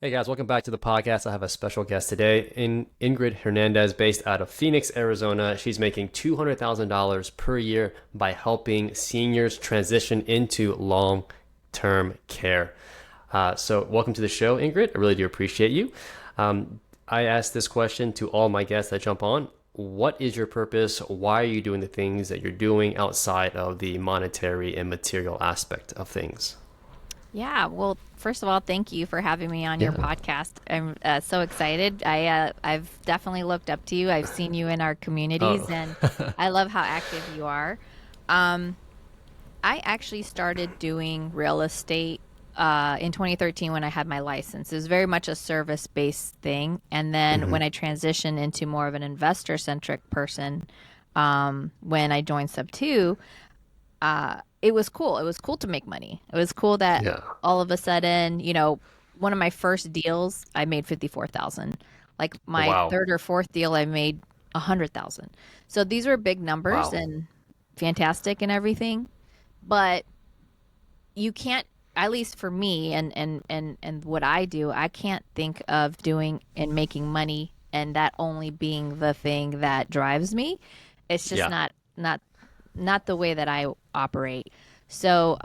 Hey guys, welcome back to the podcast. I have a special guest today, Ingrid Hernandez, based out of Phoenix, Arizona. She's making $200,000 per year by helping seniors transition into long-term care. So welcome to the show, Ingrid. I really do appreciate you. I ask this question to all my guests that jump on. What is your purpose? Why are you doing the things that you're doing outside of the monetary and material aspect of things? Yeah, well, first of all, thank you for having me on your Yeah. podcast. I'm so excited. I've definitely looked up to you. I've seen you in our communities, Oh, and I love how active you are. Um, I actually started doing real estate in 2013 when I had my license. It was very much a service-based thing, and then hmm when I transitioned into more of an investor-centric person, when I joined Sub Two, it was cool. It was cool to make money. It was cool that yeah. all of a sudden, one of my first deals, I made 54,000. Like Oh, my wow. third or fourth deal, I made 100,000. So these were big numbers Wow. and fantastic and everything. But you can't, at least for me and what I do, I can't think of doing and making money and that only being the thing that drives me. It's just Yeah. not the way that I operate. So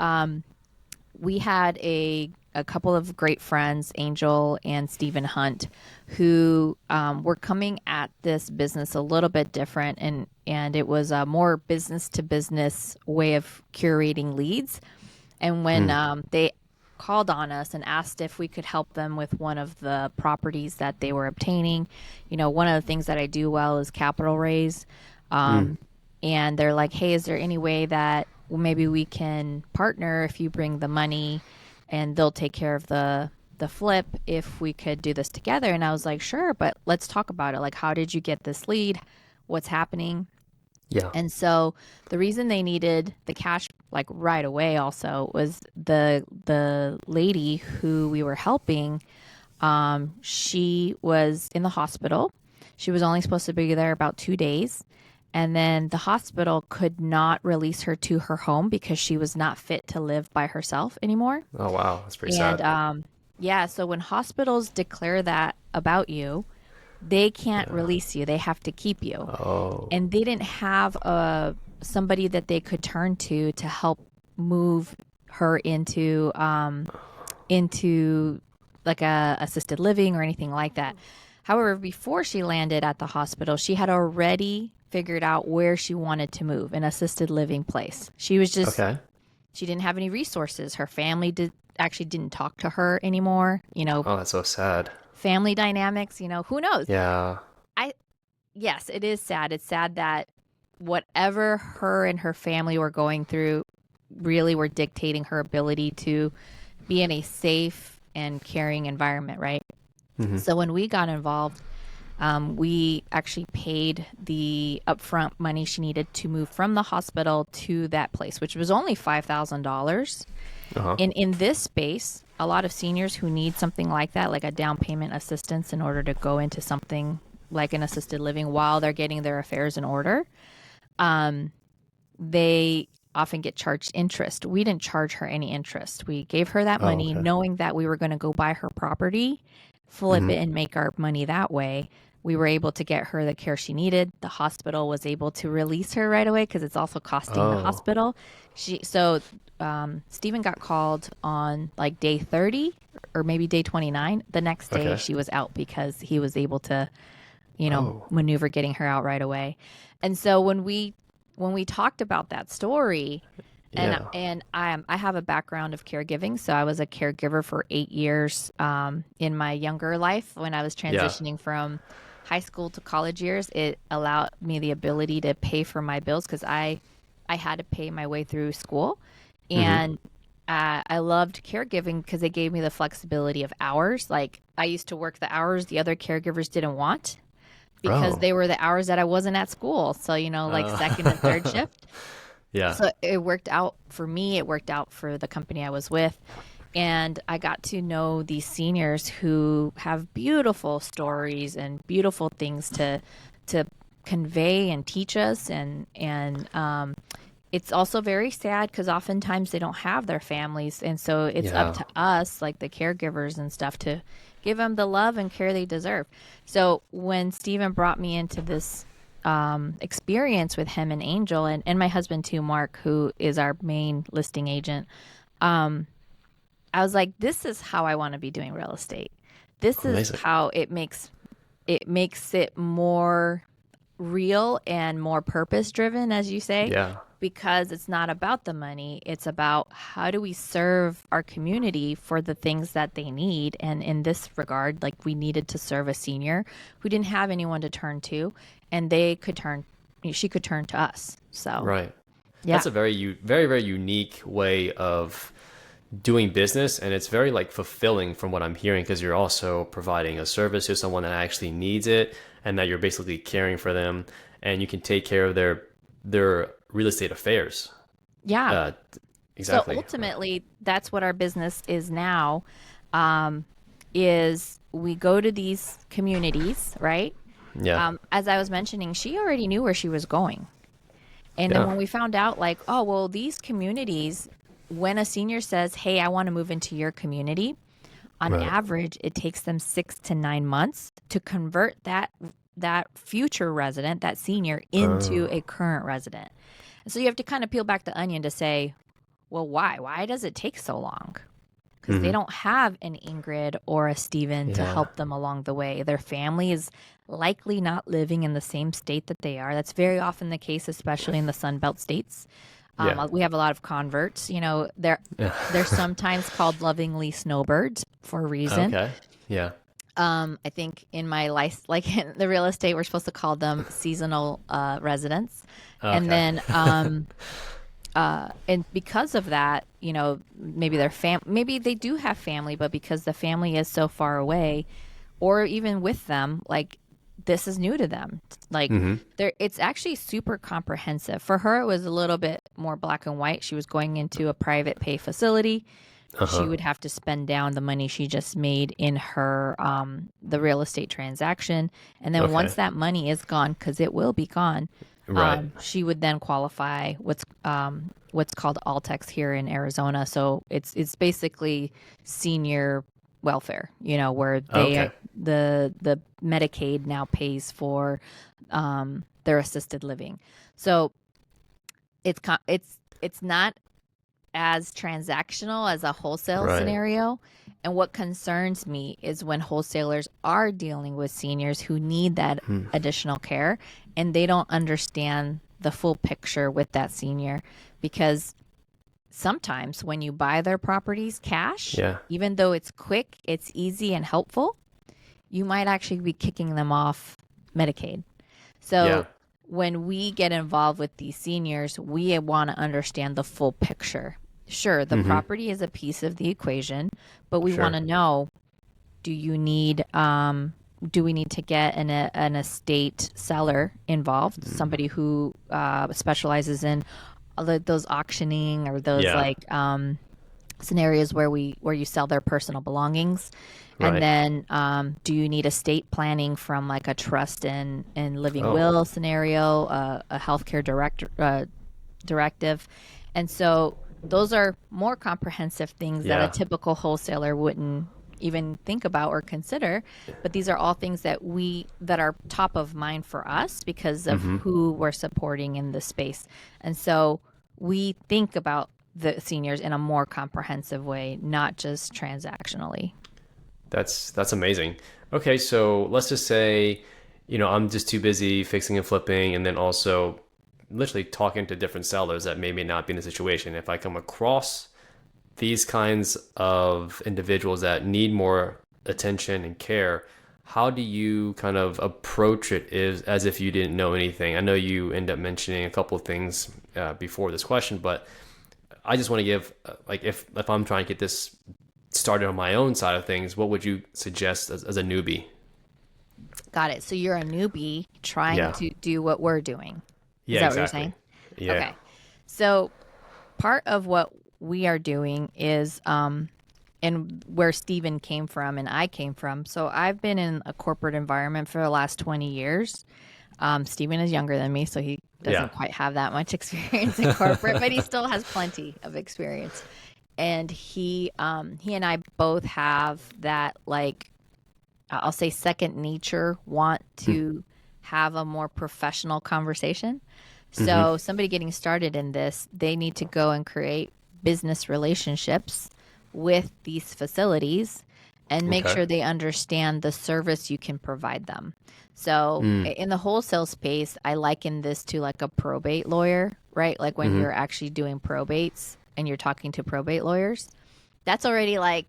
we had a couple of great friends, Angel and Stephen Hunt, who were coming at this business a little bit different, and it was a more business to business way of curating leads. And when Mm. they called on us and asked if we could help them with one of the properties that they were obtaining, one of the things that I do well is capital raise. Mm. Um, and they're like, hey, is there any way that maybe we can partner if you bring the money and they'll take care of the flip if we could do this together? And I was like, sure, but let's talk about it. Like, how did you get this lead? What's happening? Yeah. And so the reason they needed the cash like right away also was the lady who we were helping, she was in the hospital. She was only supposed to be there about 2 days. And then the hospital could not release her to her home because she was not fit to live by herself anymore. Oh, wow. That's pretty And sad. yeah, so when hospitals declare that about you, they can't Yeah. release you. They have to keep you. Oh. And they didn't have somebody that they could turn to help move her into like a assisted living or anything like that. However, before she landed at the hospital, she had already figured out where she wanted to move, an assisted living place. Okay. She didn't have any resources. Her family didn't talk to her anymore. Oh, that's so sad. Family dynamics, who knows? Yeah. I Yes, it is sad. It's sad that whatever her and her family were going through really were dictating her ability to be in a safe and caring environment, right? hmm So when we got involved, we actually paid the upfront money she needed to move from the hospital to that place, which was only $5,000. Uh-huh. In this space, a lot of seniors who need something like that, like a down payment assistance in order to go into something like an assisted living while they're getting their affairs in order, they often get charged interest. We didn't charge her any interest. We gave her that Oh, money okay. knowing that we were going to go buy her property, flip hmm it, and make our money that way. We were able to get her the care she needed. The hospital was able to release her right away because it's also costing the Oh. hospital. Stephen got called on like day 30 or maybe day 29. The next day Okay. she was out because he was able to, Oh. maneuver getting her out right away. And so when we talked about that story, Yeah. I have a background of caregiving, so I was a caregiver for 8 years in my younger life when I was Yeah. transitioning from high school to college years. It allowed me the ability to pay for my bills because I had to pay my way through school, hmm and I loved caregiving because it gave me the flexibility of hours. Like I used to work the hours the other caregivers didn't want because Oh. they were the hours that I wasn't at school. So, like second and third Uh, shift. yeah. So it worked out for me. It worked out for the company I was with. And I got to know these seniors who have beautiful stories and beautiful things to convey and teach us. And it's also very sad because oftentimes they don't have their families. And so it's up Yeah. to us, like the caregivers and stuff, to give them the love and care they deserve. So when Stephen brought me into this experience with him and Angel and my husband too, Mark, who is our main listing agent, I was like, this is how I want to be doing real estate. This is Amazing. how it makes it more real and more purpose driven, as you say, Yeah. because it's not about the money. It's about how do we serve our community for the things that they need. And in this regard, like we needed to serve a senior who didn't have anyone to turn to, and she could turn to us. So, Right. yeah. That's a very, very unique way of doing business, and it's very like fulfilling from what I'm hearing because you're also providing a service to someone that actually needs it, and that you're basically caring for them, and you can take care of their real estate affairs. Yeah. Uh, So exactly. ultimately, that's what our business is now. Um, is we go to these communities, right? Yeah. As I was mentioning, she already knew where she was going. And then Yeah. when we found out, like, oh, well, these communities, when a senior says, hey, I want to move into your community, on Right. average, it takes them 6 to 9 months to convert that future resident, that senior, into a current resident. And so you have to kind of peel back the onion to say, well, why? Why does it take so long? Because they Hmm. don't have an Ingrid or a Steven to Yeah. help them along the way. Their family is likely not living in the same state that they are. That's very often the case, especially in the Sun Belt states. Yeah. We have a lot of converts. They're sometimes called lovingly snowbirds for a reason. Okay. Yeah. I think in my life, like in the real estate, we're supposed to call them seasonal residents. And Okay. then and because of that, maybe maybe they do have family, but because the family is so far away, or even with them, like this is new to them. Like Hmm. it's actually super comprehensive. For her, it was a little bit more black and white. She was going into a private pay facility. She Uh-huh. would have to spend down the money she just made in her the real estate transaction, and then once Okay. that money is gone, because it will be gone, Right. she would then qualify what's called Altex here in Arizona. So it's basically senior welfare, where Okay. the Medicaid now pays for their assisted living. So it's not as transactional as a wholesale Right. scenario. And what concerns me is when wholesalers are dealing with seniors who need that Hmm. additional care and they don't understand the full picture with that senior, because sometimes when you buy their properties cash, Yeah. even though it's quick, it's easy and helpful, you might actually be kicking them off Medicaid. Yeah. So when we get involved with these seniors, we want to understand the full picture. Sure, the Hmm. property is a piece of the equation, but we want Sure. to know, do you need do we need to get an estate seller involved, somebody who specializes in those auctioning or those Yeah. like scenarios where you sell their personal belongings, and Right. then do you need estate planning from like a trust and living Oh. will scenario, a healthcare directive, and so those are more comprehensive things that a Yeah. typical wholesaler wouldn't even think about or consider, but these are all things that are top of mind for us because of Hmm. who we're supporting in this space. And so we think about the seniors in a more comprehensive way, not just transactionally. That's amazing. Okay, so let's just say, I'm just too busy fixing and flipping, and then also literally talking to different sellers that maybe not be in the situation. If I come across these kinds of individuals that need more attention and care, how do you kind of approach it is as if you didn't know anything? I know you end up mentioning a couple of things before this question, but I just want to give like if I'm trying to get this started on my own side of things, what would you suggest as a newbie? Got it. So you're a newbie trying Yeah. to do what we're doing. Is Yeah, that what you're exactly. saying? Yeah. Okay. So part of what we are doing is and where Stephen came from and I came from. So I've been in a corporate environment for the last 20 years. Steven is younger than me, so he Yeah. doesn't quite have that much experience in corporate, but he still has plenty of experience. And he and I both have that, like, I'll say second nature, want to have a more professional conversation. Mm-hmm. So somebody getting started in this, they need to go and create business relationships with these facilities and make Okay. sure they understand the service you can provide them. So Mm. in the wholesale space, I liken this to like a probate lawyer, right? Like when Mm-hmm. you're actually doing probates and you're talking to probate lawyers, that's already like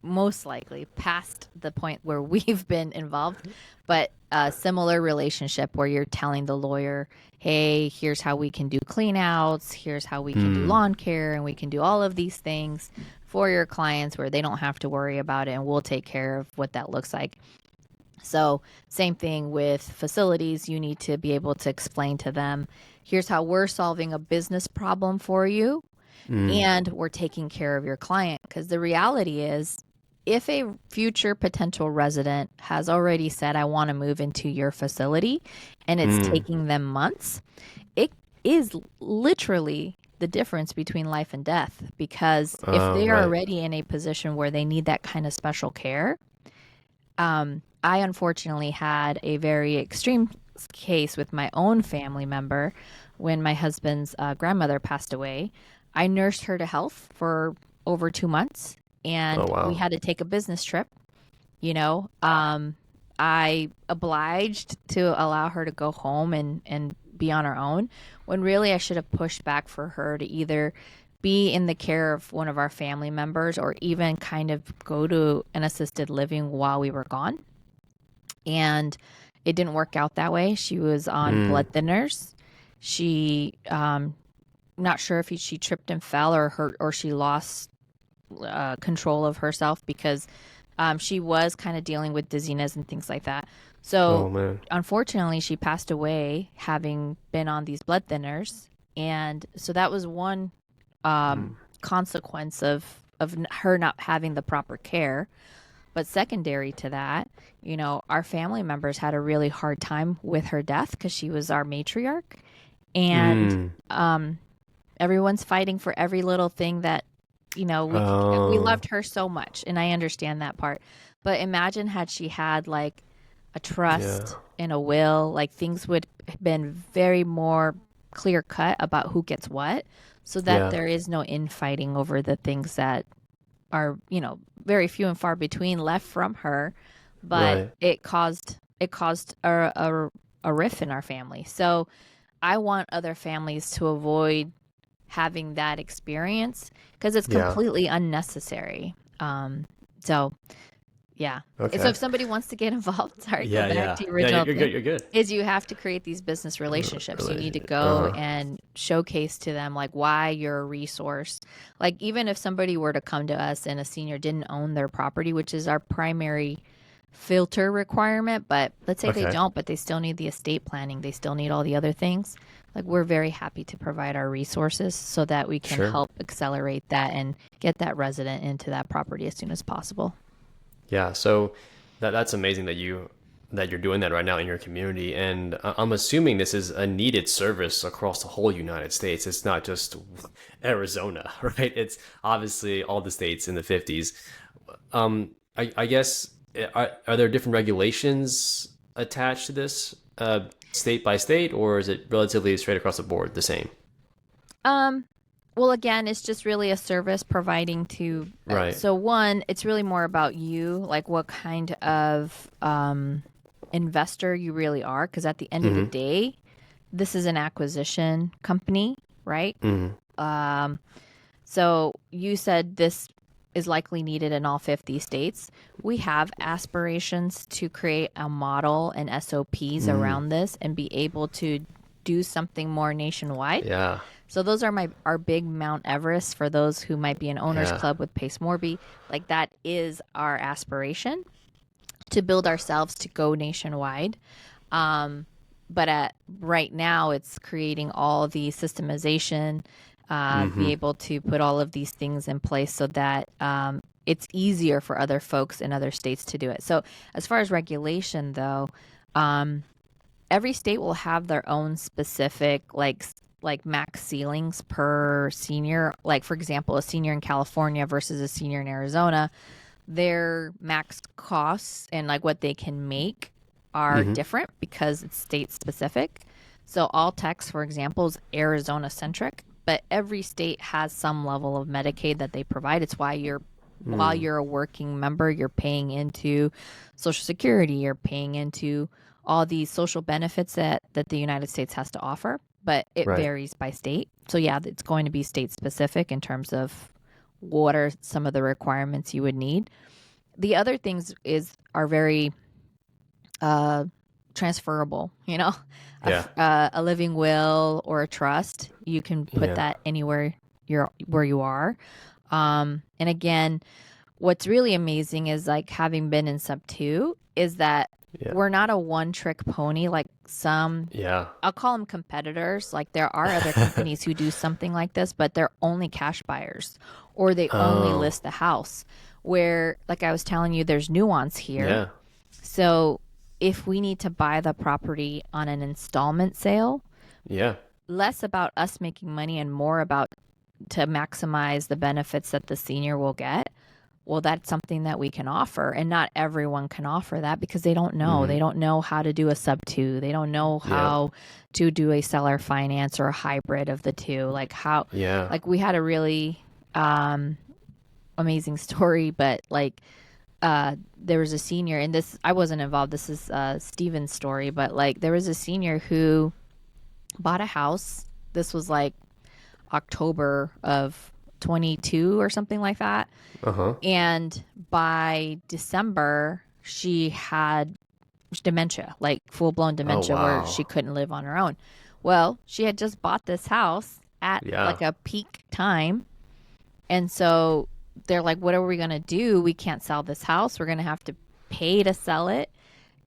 most likely past the point where we've been involved, but a similar relationship where you're telling the lawyer, hey, here's how we can do clean outs, here's how we can do Mm. lawn care, and we can do all of these things for your clients where they don't have to worry about it, and we'll take care of what that looks like. So, same thing with facilities. You need to be able to explain to them, here's how we're solving a business problem for you, Mm. and we're taking care of your client. Because the reality is, if a future potential resident has already said, I want to move into your facility, and it's Mm. taking them months, it is literally the difference between life and death. Because if Oh, they are right. already in a position where they need that kind of special care, I unfortunately had a very extreme case with my own family member when my husband's grandmother passed away. I nursed her to health for over 2 months, Oh, and we wow. had to take a business trip. You know, I obliged to allow her to go home and be on her own when really I should have pushed back for her to either be in the care of one of our family members or even kind of go to an assisted living while we were gone. And it didn't work out that way. She was on Mm. blood thinners. She, not sure if she tripped and fell or hurt or she lost control of herself because she was kind of dealing with dizziness and things like that. So, Oh, man. unfortunately, she passed away having been on these blood thinners, and so that was one Mm. consequence of her not having the proper care. But secondary to that, our family members had a really hard time with her death because she was our matriarch, and Mm. everyone's fighting for every little thing that we Oh, loved her so much, and I understand that part. But imagine had she had like a yeah. trust and a will, like things would have been very more clear cut about who gets what, so that Yeah. there is no infighting over the things that are, very few and far between left from her. But Right. it caused a rift in our family. So I want other families to avoid having that experience because it's Yeah. completely unnecessary. So yeah. So Okay. if somebody wants to get involved, sorry, go Yeah, back yeah. to your Yeah, original you're good. thing, You're good. is you have to create these business relationships. You need to Relationship. go Uh-huh. and showcase to them like why you're a resource. Like even if somebody were to come to us and a senior didn't own their property, which is our primary filter requirement, but let's say they Okay. don't, but they still need the estate planning, they still need all the other things. Like we're very happy to provide our resources so that we can Sure. help accelerate that and get that resident into that property as soon as possible. Yeah. So that's amazing that you're doing that right now in your community, and I'm assuming this is a needed service across the whole United States. It's not just Arizona, right? It's obviously all the states in the 50s. I guess are there different regulations attached to this, state by state, or is it relatively straight across the board the same? Um, well, again, it's just really a service providing to. Right. So one, it's really more about you, like what kind of investor you really are, because at the end of the Mm-hmm. day, this is an acquisition company, right? Mm-hmm. So you said this is likely needed in all 50 states. We have aspirations to create a model and SOPs Mm. around this and be able to do something more nationwide. Yeah. So those are our big Mount Everest for those who might be an owners Yeah. club with Pace Morby. Like that is our aspiration to build ourselves to go nationwide. But at right now, it's creating all the systemization, Mm-hmm. be able to put all of these things in place so that it's easier for other folks in other states to do it. So as far as regulation, though, every state will have their own specific like max ceilings per senior. Like for example, a senior in California versus a senior in Arizona, their max costs and like what they can make are Mm-hmm. different because it's state specific. So all tax, for example, is Arizona centric, but every state has some level of Medicaid that they provide. It's why you're while Mm. you're a working member, you're paying into Social Security, you're paying into all these social benefits that the United States has to offer, but it Right. varies by state. So yeah, it's going to be state specific in terms of what are some of the requirements you would need. The other things is are very uh, transferable. You know, Yeah. a living will or a trust, you can put Yeah. that anywhere you're where you are. And again, what's really amazing is like having been in sub two is that Yeah. we're not a one trick pony like some. Yeah. I'll call them competitors. Like there are other companies who do something like this, but they're only cash buyers or they only Oh. list the house. Where, like I was telling you, there's nuance here. Yeah. So if we need to buy the property on an installment sale, Yeah. less about us making money and more about to maximize the benefits that the senior will get, well, that's something that we can offer. And not everyone can offer that because they don't know. Mm-hmm. They don't know how to do a sub two. They don't know Yeah. how to do a seller finance or a hybrid of the two. Like how, Yeah. like we had a really amazing story, but like there was a senior, and this I wasn't involved. This is Steven's story, but like there was a senior who bought a house. This was like October of 22 or something like that. Uh-huh. And by December, she had dementia, like full blown Oh, dementia, where she wow. couldn't live on her own. Well, she had just bought this house at Yeah. like a peak time. And so they're like, what are we going to do? We can't sell this house. We're going to have to pay to sell it.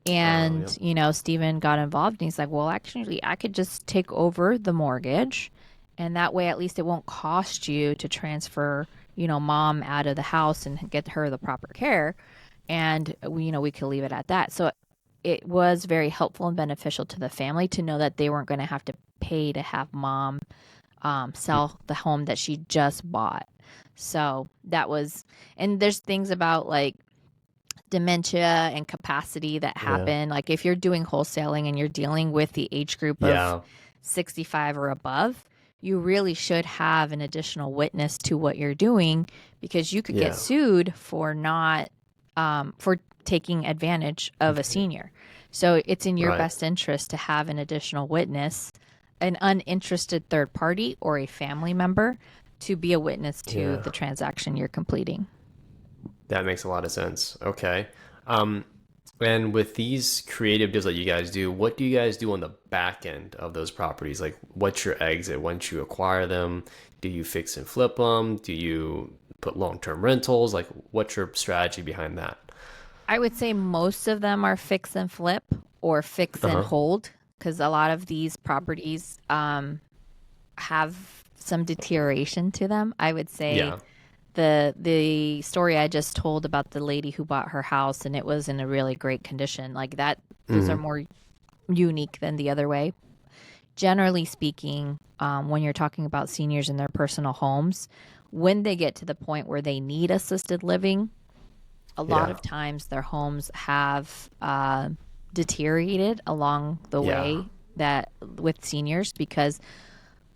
Oh, yep. And, Steven got involved and he's like, well, actually, I could just take over the mortgage. And that way, at least it won't cost you to transfer, mom out of the house and get her the proper care. And, we could leave it at that. So it was very helpful and beneficial to the family to know that they weren't going to have to pay to have mom sell the home that she just bought. So that was, and there's things about like dementia and capacity that Yeah. happen. Like if you're doing wholesaling and you're dealing with the age group of Yeah. 65 or above, you really should have an additional witness to what you're doing because you could get Yeah. sued for not, for taking advantage of a senior. So it's in your Right. best interest to have an additional witness, an uninterested third party or a family member to be a witness to Yeah. the transaction you're completing. That makes a lot of sense. Okay. Um, and with these creative deals that you guys do, what do you guys do on the back end of those properties? Like, what's your exit once you acquire them? Do you fix and flip them? Do you put long-term rentals? Like, what's your strategy behind that? I would say most of them are fix and flip or fix and Uh-huh. hold because a lot of these properties have some deterioration to them. I would say Yeah. the story I just told about the lady who bought her house and it was in a really great condition, like that, those are Mm-hmm. more unique than the other way. Generally speaking, when you're talking about seniors in their personal homes, when they get to the point where they need assisted living, a lot Yeah. of times their homes have deteriorated along the Yeah. way that with seniors because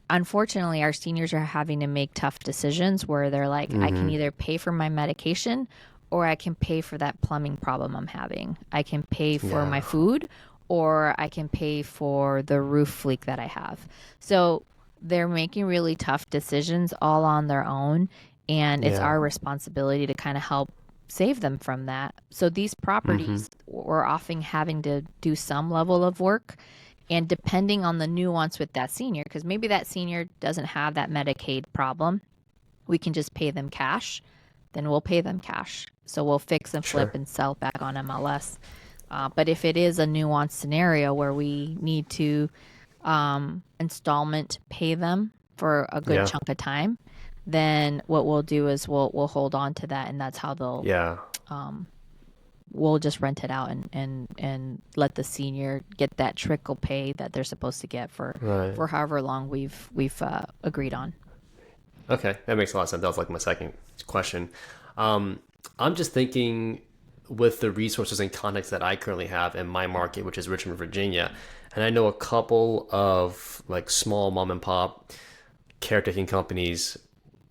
unfortunately our seniors are having to make tough decisions where they're like, I can Mm-hmm. either pay for my medication or I can pay for that plumbing problem I'm having. I can pay for my Yeah. food or I can pay for the roof leak that I have. So they're making really tough decisions all on their own. And it's Yeah. our responsibility to kind of help save them from that. So these Mm-hmm. properties we're often having to do some level of work and depending on the nuance with that senior, because maybe that senior doesn't have that Medicaid problem, we can just pay them cash, then we'll pay them cash. So we'll fix and flip Sure. and sell back on MLS. But if it is a nuanced scenario where we need to installment pay them for a good Yeah. chunk of time, then what we'll do is we'll hold on to that, and that's how they'll Yeah. we'll just rent it out and let the senior get that trickle pay that they're supposed to get Right. for however long we've agreed on. Okay, that makes a lot of sense. That was like my second question. I'm just thinking with the resources and contacts that I currently have in my market, which is Richmond, Virginia, and I know a couple of like small mom and pop caretaking companies.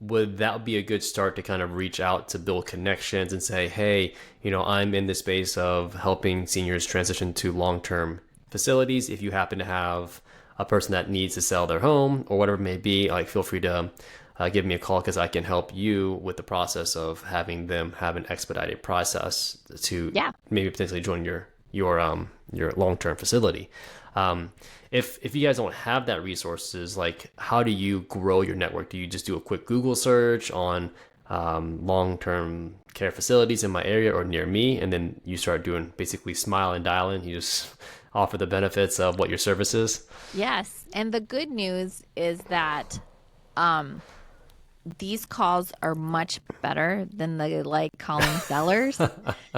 Would that be a good start to kind of reach out to build connections and say, hey, I'm in the space of helping seniors transition to long-term facilities. If you happen to have a person that needs to sell their home or whatever it may be, like feel free to give me a call because I can help you with the process of having them have an expedited process to Yeah. maybe potentially join your long-term facility. If you guys don't have that resources, like how do you grow your network? Do you just do a quick Google search on long-term care facilities in my area or near me, and then you start doing basically smile and dial in? You just offer the benefits of what your service is. Yes. And the good news is that um, these calls are much better than the like calling sellers. Like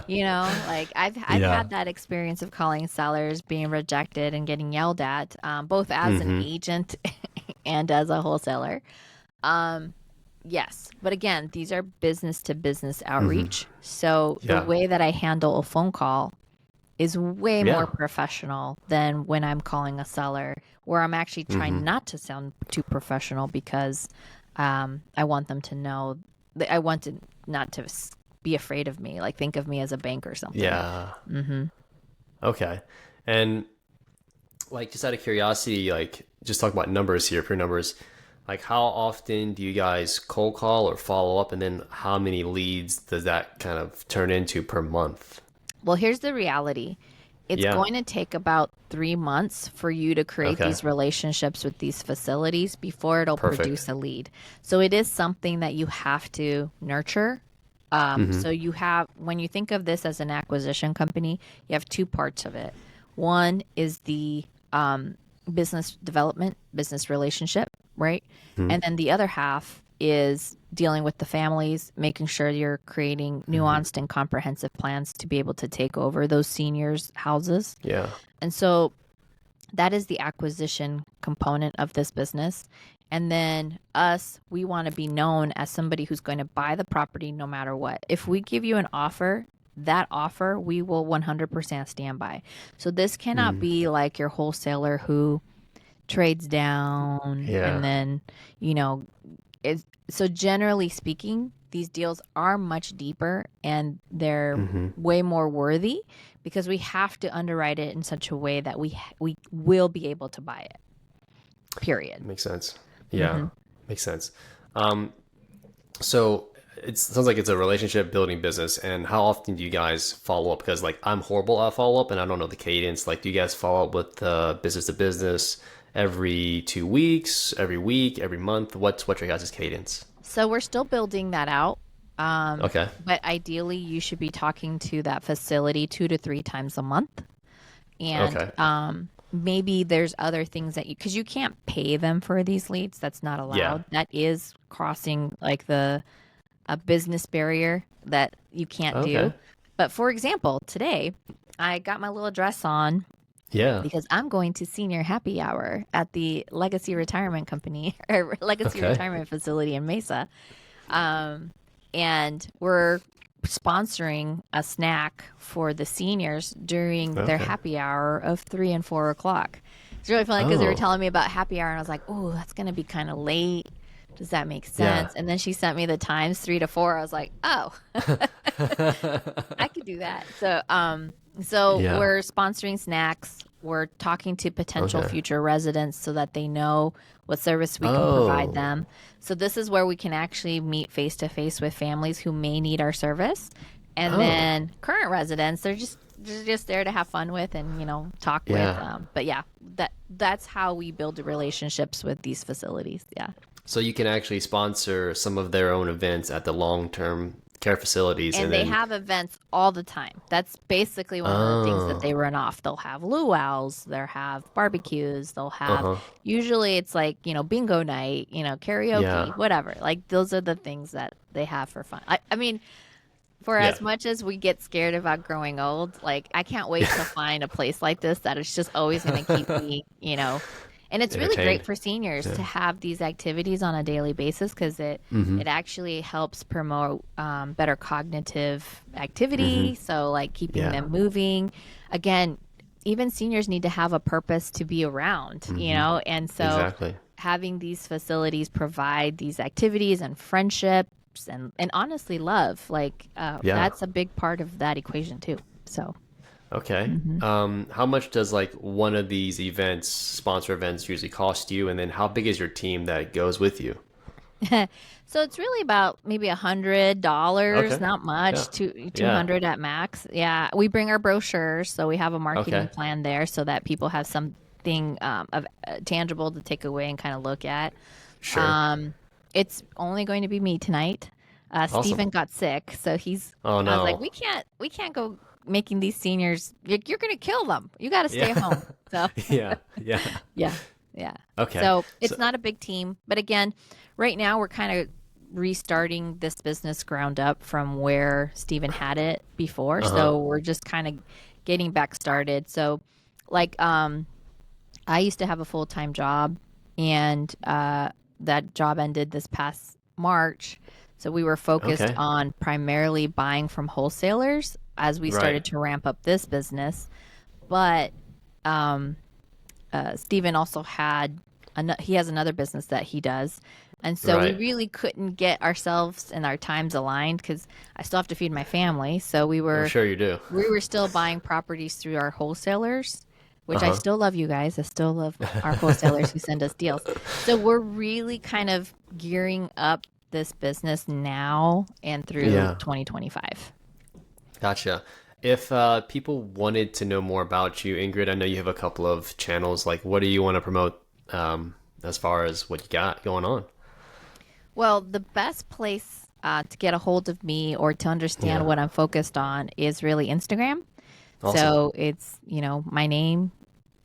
I've Yeah. had that experience of calling sellers, being rejected and getting yelled at, both as an Mm-hmm. agent and as a wholesaler. Um, yes, but again, these are business to business Mm-hmm. outreach. So the Yeah. way that I handle a phone call is way more Yeah. professional than when I'm calling a seller, where I'm actually Mm-hmm. trying not to sound too professional because I want them to know that I want to not to be afraid of me, like think of me as a bank or something. Yeah. Hmm. Okay. And like just out of curiosity, like just talk about numbers here, pure numbers. Like how often do you guys cold call or follow up, and then how many leads does that kind of turn into per month? Well, here's the reality. It's Yeah. going to take about 3 months for you to create Okay. these relationships with these facilities before it'll Perfect. produce a lead. So it is something that you have to nurture. Mm-hmm. So you have, when you think of this as an acquisition company, you have two parts of it. One is the business development, business relationship, right? Mm-hmm. And then the other half is dealing with the families, making sure you're creating Mm-hmm. nuanced and comprehensive plans to be able to take over those seniors' houses. Yeah. And so that is the acquisition component of this business. And then us, we want to be known as somebody who's going to buy the property no matter what. If we give you an offer, that offer we will 100% stand by. So this cannot Mm. be like your wholesaler who trades down and Yeah. then, you know, so generally speaking, these deals are much deeper and they're Mm-hmm. way more worthy because we have to underwrite it in such a way that we will be able to buy it. Period. Makes sense. Yeah. Hmm. Makes sense. Um, so it sounds like it's a relationship building business. And how often do you guys follow up? Because like I'm horrible at follow up, and I don't know the cadence. Like, do you guys follow up with business to business every 2 weeks, every week, every month? What's your guys' cadence? So we're still building that out. Okay. But ideally, you should be talking to that facility 2 to 3 times a month. And Okay. maybe there's other things that because you can't pay them for these leads. That's not Yeah. allowed. That is crossing like the a business barrier that you can't do. Okay. But for example, today I got my little dress on Yeah. because I'm going to senior happy hour at the Legacy Retirement Company or Legacy Okay. Retirement Facility in Mesa. And we're sponsoring a snack for the seniors during their Okay. happy hour of 3 and 4 o'clock. It's really funny because they were Oh. telling me about happy hour, and I was like, "Oh, that's going to be kind of late. Does that make Yeah. sense?" And then she sent me the times 3 to 4. I was like, "Oh, I could do that." So Yeah. we're sponsoring snacks. We're talking to potential Okay. future residents so that they know what service we can provide Oh. them. So this is where we can actually meet face to face with families who may need our service. And Oh. then current residents, they're just there to have fun with and talk with. Yeah. But yeah, that's how we build relationships with these facilities. Yeah. So you can actually sponsor some of their own events at the long-term care facilities, and And they then have events all the time. That's basically one of the things that oh, they run off. They'll have luau's, they'll have barbecues, they'll have uh-huh, usually it's like, bingo night, yeah, karaoke, whatever. Like those are the things that they have for fun. I mean, For Yeah. as much as we get scared about growing old, like I can't wait to find a place like this that is just always going to keep me, and it's really great Entertained. for seniors Yeah. to have these activities on a daily basis because it actually helps promote better cognitive activity. So like keeping Yeah. them moving. Again, even seniors need to have a purpose to be around, and so Exactly. having these facilities provide these activities and friendships and honestly love like Yeah. that's a big part of that equation too. So Okay. How much does like one of these events, sponsor events, usually cost you? And then how big is your team that goes with you? so it's really about maybe $100, Okay. not Yeah. much, two Yeah. hundred at max. Yeah, we bring our brochures, so we have a marketing Okay. plan there so that people have something of tangible to take away and kind of look at. Sure. Um, it's only going to be me tonight. Awesome. Steven got sick, so he's. Oh I was like, no. we can't go making these seniors. You're going to kill them. You got to stay Yeah. home. So Yeah. Yeah. yeah, yeah. Okay. So So it's not a big team, but again, right now we're kind of restarting this business ground up from where Steven had it before. uh-huh. So we're just kind of getting back started. So like I used to have a full-time job and that job ended this past March. So we were focused Okay. on primarily buying from wholesalers as we Right. started to ramp up this business. But Steven also he has another business that he does. And so we Right. really couldn't get ourselves and our times aligned because I still have to feed my family. So I'm sure you do. we were still buying properties through our wholesalers, which I Uh-huh. still love you guys. I still love our wholesalers who send us deals. So we're really kind of gearing up this business now and through Yeah. 2025. Gotcha. If people wanted to know more about you, Ingrid, I know you have a couple of channels. Like, what do you want to promote as far as what you got going on? Well, the best place to get a hold of me or to understand Yeah. what I'm focused on is really Instagram. Awesome. So it's, my name,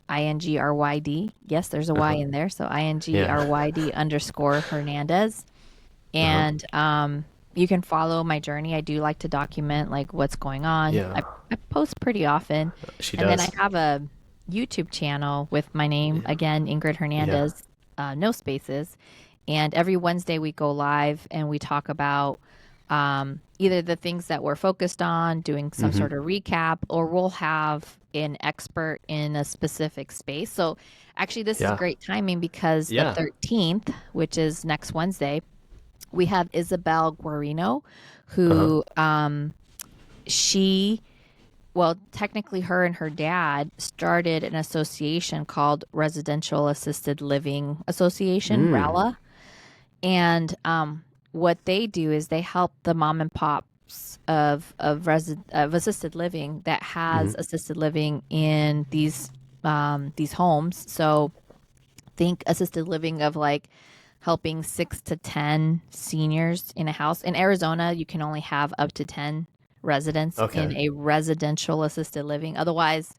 Ingryd. Yes, there's a Y Uh-huh. in there. So Yeah. Ingryd_Hernandez. Uh-huh. And you can follow my journey. I do like to document like what's going on. Yeah. I post pretty often. She And then I does. have a YouTube channel with my name again, Ingrid Yeah. Hernandez, no spaces. And every Wednesday we go live and we talk about either the things that we're focused on, doing some sort of recap, or we'll have an expert in a specific space. So actually, this is Yeah. great timing because the Yeah. 13th, which is next Wednesday, we have Isabel Guarino, Uh-huh. who she, well, technically her and her dad started an association called Residential Assisted Living Association, RALA. And what they do is they help the mom and pops of assisted living that has assisted living in these homes. So think assisted living of like helping 6 to 10 seniors in a house. In Arizona, you can only have up to 10 residents in Okay. a residential assisted living. Otherwise,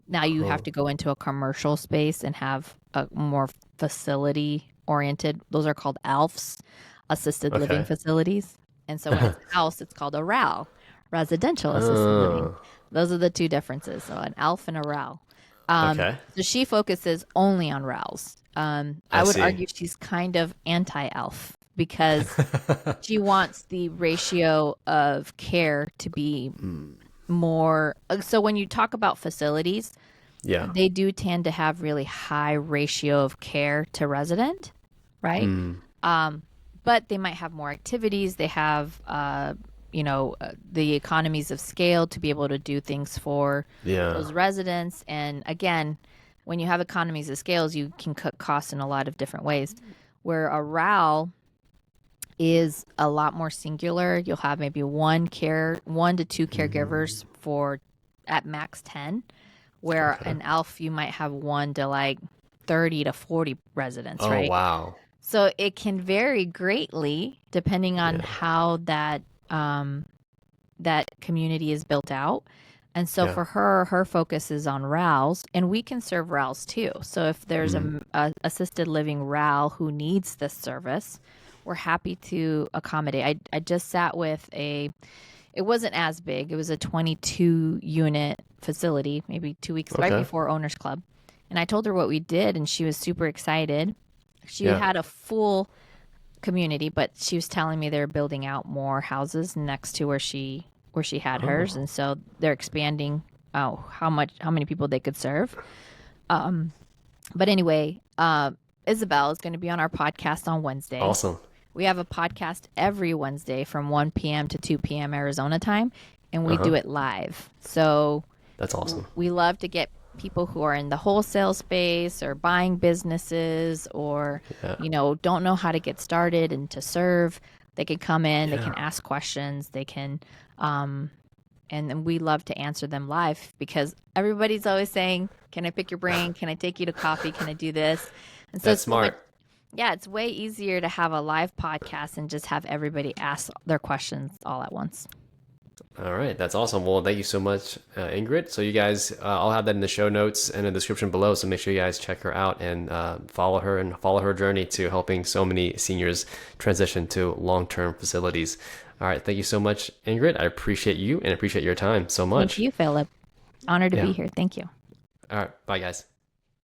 now you have to go into a commercial space and have a more facility oriented. Those are called ALFs, assisted living Okay. facilities. And so when it's a house, it's called a RAL, residential assisted living. Oh. Those are the two differences. So an ALF and a RAL. Okay. So she focuses only on RALs. I I would see. argue she's kind of anti-ALF because she wants the ratio of care to be more. So when you talk about facilities, Yeah. they do tend to have really high ratio of care to resident, right? But they might have more activities. They have, the economies of scale to be able to do things for Yeah. those residents. And again, when you have economies of scales, you can cut costs in a lot of different ways. Where a RAL is a lot more singular. You'll have maybe 1 to 2 caregivers for at max 10, where Okay. an ALF you might have 1 to like 30 to 40 residents, Oh, right? wow. So it can vary greatly depending on Yeah. how that community is built out. And so Yeah. for her focus is on RALs, and we can serve RALs too. So if there's a assisted living RAL who needs this service, we're happy to accommodate. I just sat with a It wasn't as big. It was a 22 unit facility, maybe 2 weeks right Okay. before Owners Club. And I told her what we did, and she was super excited. She Yeah. had a full community, but she was telling me they're building out more houses next to where she had hers, Oh, and so they're expanding how many people they could serve. But anyway, Isabel is going to be on our podcast on Wednesday. awesome. We have a podcast every Wednesday from 1 p.m. to 2 p.m. Arizona time, and we Uh-huh. do it live. So That's awesome. we love to get people who are in the wholesale space or buying businesses or, Yeah. don't know how to get started and to serve. They can come in, they can Yeah. ask questions, they can, and then we love to answer them live because everybody's always saying, "Can I pick your brain? Can I take you to coffee? Can I do this?" And so That's it's so much, smart. yeah, it's way easier to have a live podcast and just have everybody ask their questions all at once. All right, that's awesome. Well, thank you so much, Ingrid. So you guys, I'll have that in the show notes and in the description below. So make sure you guys check her out and follow her and follow her journey to helping so many seniors transition to long-term facilities. All right, thank you so much, Ingrid. I appreciate you and appreciate your time so Thank much. you, Philip. Honored to Yeah. be here. Thank you. All right, bye, guys.